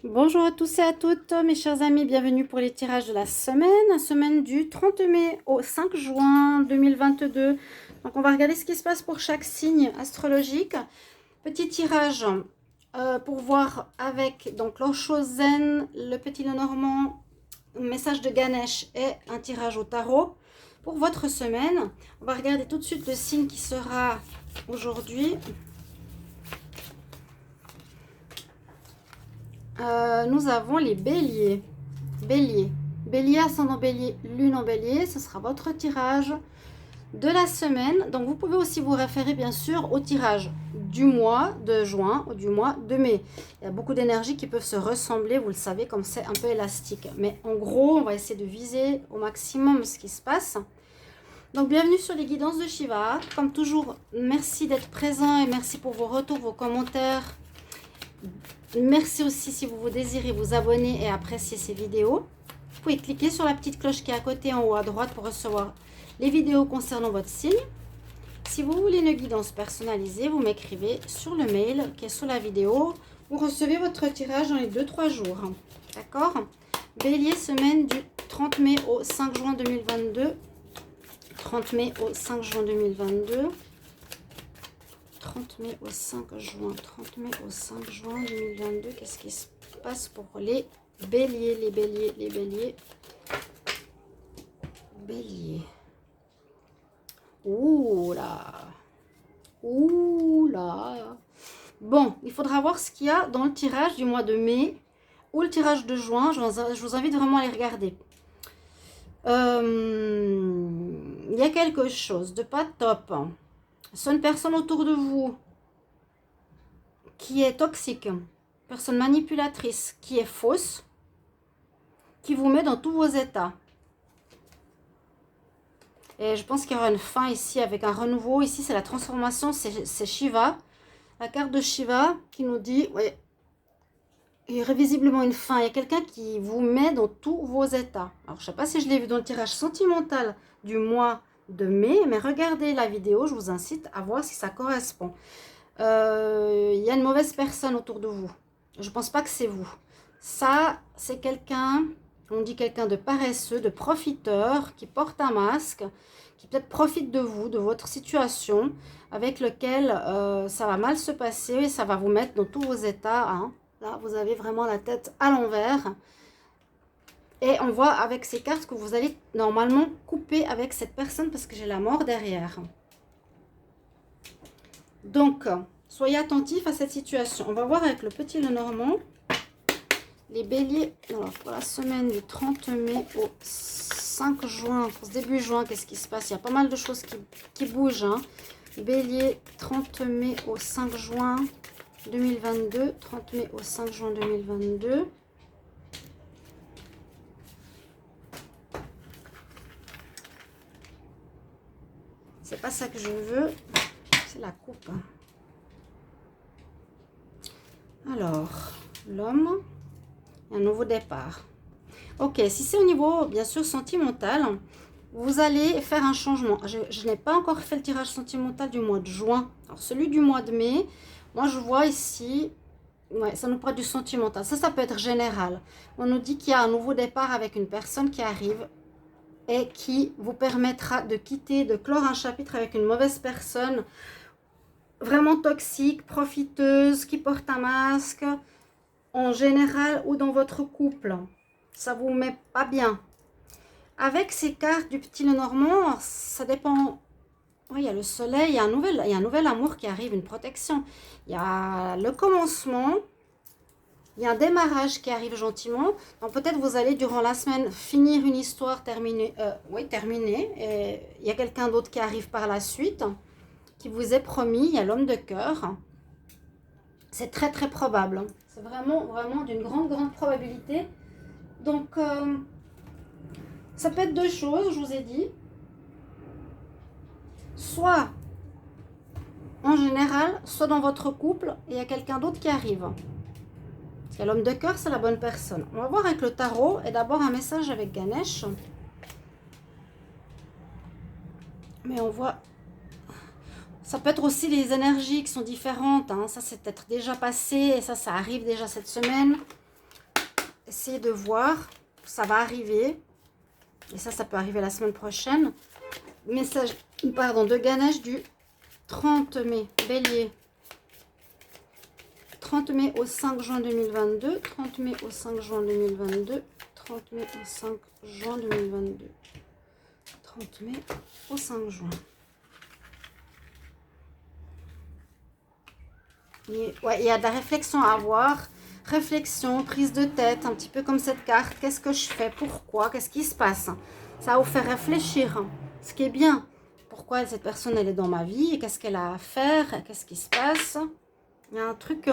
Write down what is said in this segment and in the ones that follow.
Bonjour à tous et à toutes, mes chers amis, bienvenue pour les tirages de la semaine du 30 mai au 5 juin 2022. Donc on va regarder ce qui se passe pour chaque signe astrologique. Petit tirage pour voir avec donc l'Oshozen, le petit Lenormand, message de Ganesh et un tirage au tarot pour votre semaine. On va regarder tout de suite le signe qui sera aujourd'hui. Nous avons les béliers. Bélier, ascendant bélier, lune en bélier, ce sera votre tirage de la semaine. Donc vous pouvez aussi vous référer bien sûr au tirage du mois de juin ou du mois de mai. Il y a beaucoup d'énergies qui peuvent se ressembler, vous le savez, comme c'est un peu élastique. Mais en gros, on va essayer de viser au maximum ce qui se passe. Donc bienvenue sur les guidances de Shiva. Comme toujours, merci d'être présent et merci pour vos retours, vos commentaires. Merci aussi si vous désirez vous abonner et apprécier ces vidéos. Vous pouvez cliquer sur la petite cloche qui est à côté en haut à droite pour recevoir les vidéos concernant votre signe. Si vous voulez une guidance personnalisée, vous m'écrivez sur le mail qui est sous la vidéo. Vous recevez votre tirage dans les 2-3 jours. D'accord? Bélier, semaine du 30 mai au 5 juin 2022. 30 mai au 5 juin 2022. 30 mai au 5 juin, 30 mai au 5 juin 2022, qu'est-ce qui se passe pour les béliers, béliers. Ouh là, ouh là. Bon, il faudra voir ce qu'il y a dans le tirage du mois de mai ou le tirage de juin. Je vous invite vraiment à les regarder. Il y a quelque chose de pas top. C'est une personne autour de vous qui est toxique, personne manipulatrice, qui est fausse, qui vous met dans tous vos états. Et je pense qu'il y aura une fin ici avec un renouveau. Ici, c'est la transformation, c'est Shiva. La carte de Shiva qui nous dit, ouais, il y aurait visiblement une fin. Il y a quelqu'un qui vous met dans tous vos états. Alors, je ne sais pas si je l'ai vu dans le tirage sentimental du mois de mai, mais regardez la vidéo, je vous incite à voir si ça correspond. Il y a une mauvaise personne autour de vous. Je ne pense pas que c'est vous. Ça, c'est quelqu'un, on dit quelqu'un de paresseux, de profiteur, qui porte un masque, qui peut-être profite de vous, de votre situation, avec lequel ça va mal se passer et ça va vous mettre dans tous vos états. Hein. Là, vous avez vraiment la tête à l'envers. Et on voit avec ces cartes que vous allez normalement couper avec cette personne parce que j'ai la mort derrière. Donc, soyez attentifs à cette situation. On va voir avec le petit Lenormand. Les béliers, alors pour la semaine du 30 mai au 5 juin, pour ce début juin, qu'est-ce qui se passe? Il y a pas mal de choses qui bougent. Hein. Bélier, 30 mai au 5 juin 2022. 30 mai au 5 juin 2022. C'est pas ça que je veux. C'est la coupe. Alors, l'homme, un nouveau départ. Ok, si c'est au niveau, bien sûr, sentimental, vous allez faire un changement. Je n'ai pas encore fait le tirage sentimental du mois de juin. Alors, celui du mois de mai, moi, je vois ici, ouais, ça nous parle du sentimental. Ça peut être général. On nous dit qu'il y a un nouveau départ avec une personne qui arrive et qui vous permettra de quitter, de clore un chapitre avec une mauvaise personne, vraiment toxique, profiteuse, qui porte un masque, en général ou dans votre couple. Ça vous met pas bien. Avec ces cartes du petit Lenormand, ça dépend. Oui, il y a le soleil, il y a un nouvel amour qui arrive, une protection. Il y a le commencement, il y a un démarrage qui arrive gentiment. Donc peut-être vous allez durant la semaine finir une histoire terminée. Et il y a quelqu'un d'autre qui arrive par la suite, qui vous est promis. Il y a l'homme de cœur. C'est très très probable. C'est vraiment d'une grande probabilité. Donc ça peut être deux choses, je vous ai dit. Soit en général, soit dans votre couple, il y a quelqu'un d'autre qui arrive. Parce que l'homme de cœur, c'est la bonne personne. On va voir avec le tarot. Et d'abord un message avec Ganesh. Mais on voit... Ça peut être aussi les énergies qui sont différentes. Hein. Ça, c'est peut-être déjà passé. Et ça arrive déjà cette semaine. essayez de voir, ça va arriver. Et ça peut arriver la semaine prochaine. Message, pardon, de Ganesh du 30 mai, Bélier. 30 mai au 5 juin 2022. 30 mai au 5 juin 2022. 30 mai au 5 juin 2022. 30 mai au 5 juin. Ouais, il y a de la réflexion à avoir. Réflexion, prise de tête, un petit peu comme cette carte. Qu'est-ce que je fais? Pourquoi? Qu'est-ce qui se passe? Ça va vous faire réfléchir. Ce qui est bien. Pourquoi cette personne, elle est dans ma vie? Qu'est-ce qu'elle a à faire? Qu'est-ce qui se passe? Il y a un truc...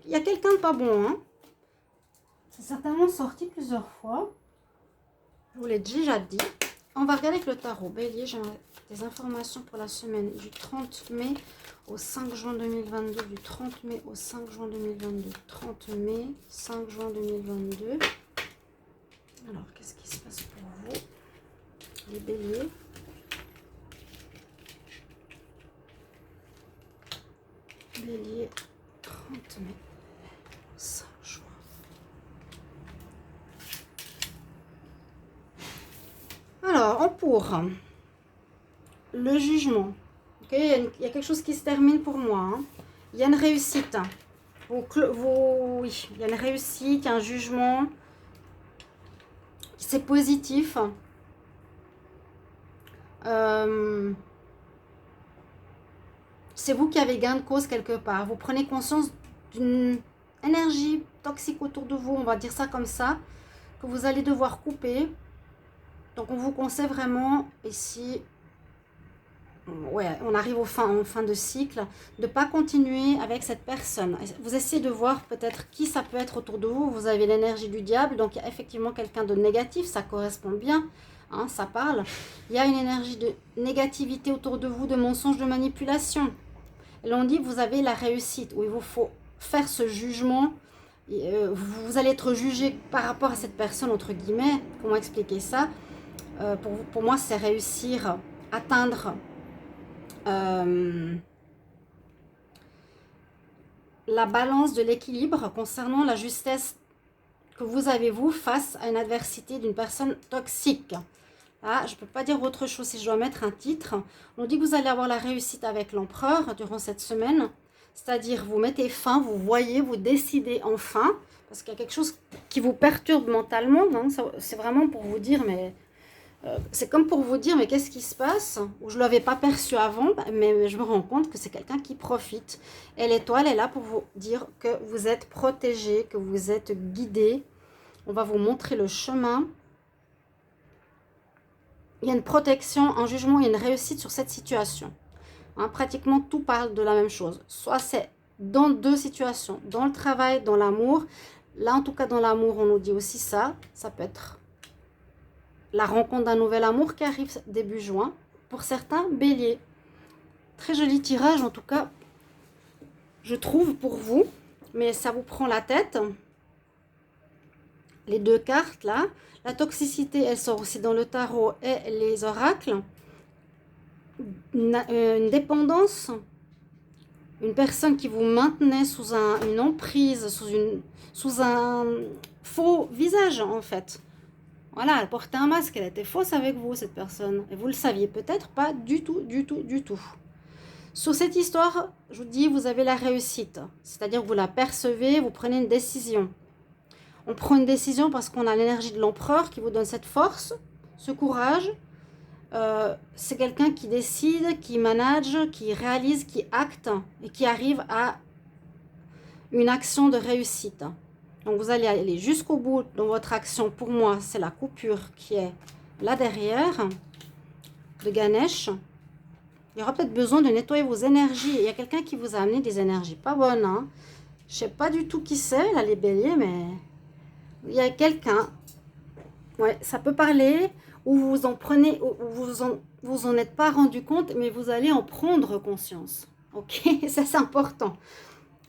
il y a quelqu'un de pas bon. Hein? C'est certainement sorti plusieurs fois. Je vous l'ai déjà dit. On va regarder avec le tarot. Bélier, j'ai des informations pour la semaine du 30 mai au 5 juin 2022. Du 30 mai au 5 juin 2022. 30 mai, 5 juin 2022. Alors, qu'est-ce qui se passe pour vous, les béliers? Bélier, 30 mai, 5 juin. Alors, en pour le jugement. Okay, il y a quelque chose qui se termine pour moi. Hein. Il y a une réussite. Oui, il y a une réussite, il y a un jugement. C'est positif. C'est vous qui avez gain de cause quelque part. Vous prenez conscience d'une énergie toxique autour de vous, on va dire ça comme ça, que vous allez devoir couper. Donc on vous conseille vraiment ici, ouais, on arrive en fin de cycle, de ne pas continuer avec cette personne. Vous essayez de voir peut-être qui ça peut être autour de vous. Vous avez l'énergie du diable, donc il y a effectivement quelqu'un de négatif, ça correspond bien, hein, ça parle. Il y a une énergie de négativité autour de vous, de mensonges, de manipulation. Et l'on dit vous avez la réussite, où il vous faut faire ce jugement. Vous allez être jugé par rapport à cette personne, entre guillemets. Comment expliquer ça? Pour moi, c'est réussir, atteindre la balance de l'équilibre concernant la justesse que vous avez, vous, face à une adversité d'une personne toxique. Ah, je ne peux pas dire autre chose si je dois mettre un titre. On dit que vous allez avoir la réussite avec l'empereur durant cette semaine. C'est-à-dire, vous mettez fin, vous voyez, vous décidez enfin. Parce qu'il y a quelque chose qui vous perturbe mentalement. C'est vraiment pour vous dire, mais... c'est comme pour vous dire, mais qu'est-ce qui se passe? Ou je ne l'avais pas perçu avant, mais je me rends compte que c'est quelqu'un qui profite. Et l'étoile est là pour vous dire que vous êtes protégé, que vous êtes guidé. On va vous montrer le chemin. Il y a une protection, un jugement et une réussite sur cette situation. Hein, pratiquement tout parle de la même chose. Soit c'est dans deux situations, dans le travail, dans l'amour. Là, en tout cas, dans l'amour, on nous dit aussi ça. Ça peut être la rencontre d'un nouvel amour qui arrive début juin. Pour certains, bélier. Très joli tirage, en tout cas, je trouve, pour vous. Mais ça vous prend la tête. Les deux cartes, là. La toxicité, elle sort aussi dans le tarot et les oracles. Une dépendance. Une personne qui vous maintenait sous une emprise, sous un faux visage, en fait. Voilà, elle portait un masque, elle était fausse avec vous, cette personne. Et vous le saviez peut-être pas du tout, du tout, du tout. Sur cette histoire, je vous dis, vous avez la réussite. C'est-à-dire que vous la percevez, vous prenez une décision. On prend une décision parce qu'on a l'énergie de l'empereur qui vous donne cette force, ce courage. C'est quelqu'un qui décide, qui manage, qui réalise, qui acte et qui arrive à une action de réussite. Donc vous allez aller jusqu'au bout dans votre action. Pour moi, c'est la coupure qui est là derrière de Ganesh. Il y aura peut-être besoin de nettoyer vos énergies. Il y a quelqu'un qui vous a amené des énergies pas bonnes. Hein. Je ne sais pas du tout qui c'est, là, les béliers, mais il y a quelqu'un. Ouais, ça peut parler, ou vous en prenez, ou vous en êtes pas rendu compte, mais vous allez en prendre conscience. Ok, ça c'est important.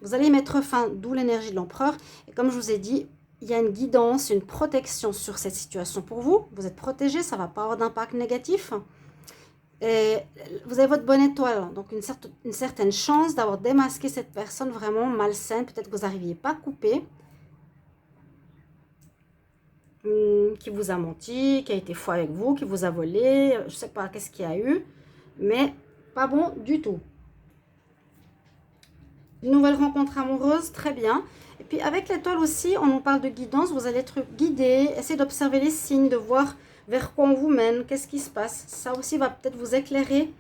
Vous allez mettre fin, d'où l'énergie de l'empereur. Et comme je vous ai dit, il y a une guidance, une protection sur cette situation pour vous. Vous êtes protégé, ça ne va pas avoir d'impact négatif. Et vous avez votre bonne étoile, donc une certaine chance d'avoir démasqué cette personne vraiment malsaine. Peut-être que vous n'arriviez pas à couper. qui vous a menti, qui a été fou avec vous, qui vous a volé, je sais pas qu'est-ce qu'il y a eu, mais pas bon du tout. Une nouvelle rencontre amoureuse, très bien. Et puis avec l'étoile aussi, on nous parle de guidance, vous allez être guidé, essayez d'observer les signes, de voir vers quoi on vous mène, qu'est-ce qui se passe. Ça aussi va peut-être vous éclairer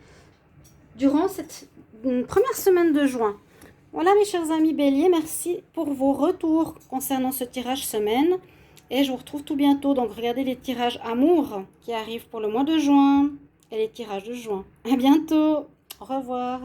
durant cette première semaine de juin. Voilà mes chers amis béliers, merci pour vos retours concernant ce tirage semaine. Et je vous retrouve tout bientôt. Donc regardez les tirages amour qui arrivent pour le mois de juin et les tirages de juin. À bientôt. Au revoir.